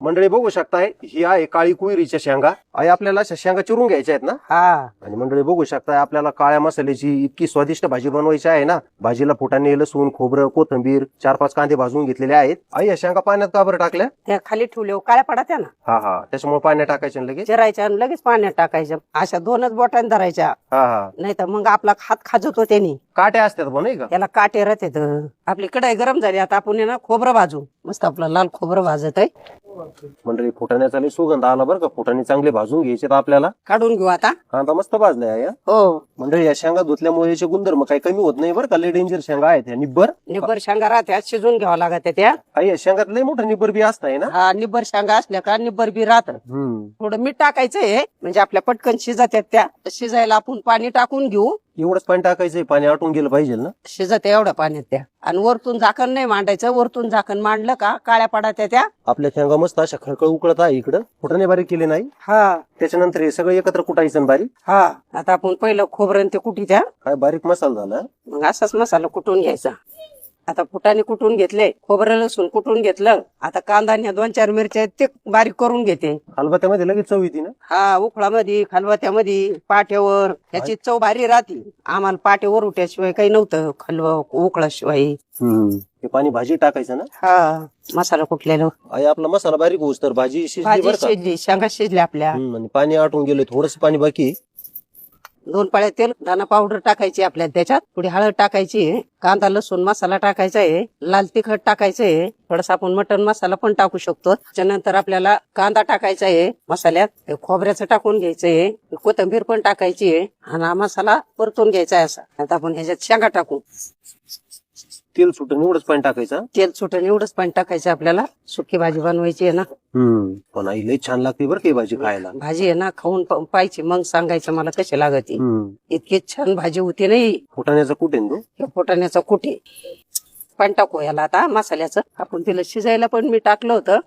मंडळी बघू शकताय, ही आहे काळी कुयरीच्या शेंगा. आई आपल्याला अशा शेंगा चिरून घ्यायच्या आहेत ना. हा आणि मंडळी बघू शकताय, आपल्याला काळ्या मसाल्याची इतकी स्वादिष्ट भाजी बनवायची आहे ना. भाजीला फुटाणे, लसूण, खोबरं, कोथिंबीर, 4-5 कांदे भाजून घेतलेले आहेत. आई या शेंगा पाण्यात का बरं टाकल्या? त्या खाली ठेवले काळ्या पडत्या ना, हा हा, त्याच्यामुळे पाण्यात टाकायचे लगेच. चिरायच्या आणि लगेच पाण्यात टाकायच्या. अशा 2च बोटांनी धरायच्या, हा हा, नाही तर मग आपला हात खाजतो त्यांनी. काट्या असतात पण नाही का? त्याला काटे राहतात. आपली कढाई गरम झाली, आता आपण आहे ना खोबरं भाजू. मस्त आपलं लाल खोबरं भाजत आहे. मंडळी फुटाण्याचा लय सुगंध आला बरं का. फुटाणे चांगले भाजून घ्यायचे आपल्याला. काढून घेऊ आता. कांदा मस्त भाजलाय या. हो, मंडळी या शेंगा धुतल्यामुळे याचे गुणधर्म काही कमी होत नाही बरं का. लय डेंजर शेंगा आहेत ह्या. निब्बर निब्बर शेंगा राहत्या, शिजून घ्यावा लागत त्या. आई या शेंगात लय मोठं निब्बर बी असताय ना. हा, निब्बर शेंगा असल्या का निब्बर बी राहत. थोडं मीठ टाकायचंय, म्हणजे आपल्या पटकन शिजत्यात त्या. शिजायला आपण पाणी टाकून घेऊ. एवढंच पाणी टाकायचंय, पाणी आटून गेलं पाहिजे ना. शिजत एवढ्या पाण्यात त्या. आणि वरतून झाकण नाही मांडायचं. वरतून झाकण मांडलं का काळ्या पडात्या त्या. आपल्या शेंगा मस्त अशा खळखळ उकळत आहे इकडं. फुटाणे बारीक केले नाही. हा त्याच्यानंतर हे सगळं एकत्र कुटायचं बारीक. हा, आता आपण पहिलं खोबरं ते कुटी त्या. काय बारीक मसाला झाला. मग असाच मसाला कुटून घ्यायचा. आता फुटाणे कुटून घेतले, खोबरं लसूण कुटून घेतलं. आता कांदा आणि 2-4 मिरच्या ते बारीक करून घेते. खलबत्त्यामध्ये लगेच चव येते ना. हा, उखळामध्ये, खलबत्त्यामध्ये, पाट्यावर याची चव भारी राहते. आम्हाला पाट्यावर उठ्याशिवाय काही नव्हतं, उखळाशिवाय. हे पाणी भाजी टाकायचं ना. हा, मसाला कुटलेला. आई आपला मसाला बारीक होऊस तर भाजी शिजली भाजी बरं का. शिजली, शेंगा शिजल्या आपल्या. आणि पाणी आटून गेलं, थोडस पाणी बाकी आहे. 2 पाळ्या तेल, दाणा पावडर टाकायची आपल्या त्याच्यात. थोडी हळद टाकायची, कांदा लसूण मसाला टाकायचा आहे, लाल तिखट टाकायचं आहे, थोडासा आपण मटन मसाला पण टाकू शकतो. त्याच्यानंतर आपल्याला कांदा टाकायचा आहे मसाल्यात, खोबऱ्याचं टाकून घ्यायचंय, कोथिंबीर पण टाकायची आहे, आणि हा मसाला परतून घ्यायचा आहे असा. आता आपण ह्याच्यात शेंगा टाकू. तेल सुटून एवढंच पाणी टाकायचं. तेल सुटून एवढंच पाणी टाकायचं. आपल्याला सुकी भाजी बनवायची आहे ना. पण आई लय छान लागते बरं की भाजी खायला. भाजी आहे ना, खाऊन पाहिजे, मग सांगायचं मला कशी लागते. इतकी छान भाजी होती नाही. फुटाण्याचा कुठे तो. हे फुटाण्याचा कुठे पण टाकू याला आता मसाल्याचं. आपण तिला शिजायला पण मीठ टाकलं होतं,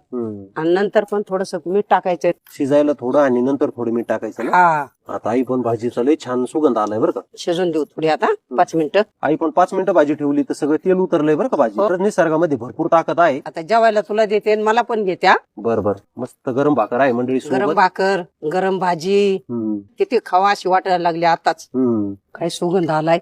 आणि नंतर पण थोडस मीठ टाकायचं. शिजायला थोडं आणि नंतर थोडं मीठ टाकायचं ना. हा, आता आई पण भाजीचा लय छान सुगंध आलाय बरं का. शिजून देऊ थोडी आता 5 मिनिटं. आई पण 5 मिनिटं भाजी ठेवली तर सगळं तेल उतरलंय बरं का. भाजी हो. खरंच निसर्गामध्ये भरपूर ताकद आहे. आता जेवायला तुला देते आणि मला पण घेत्या. बर मस्त गरम भाकर आहे मंडळी गरम सोबत. भाकर, गरम भाजी, किती खावा अशी वाटायला लागली आताच. काय सुगंध आलाय.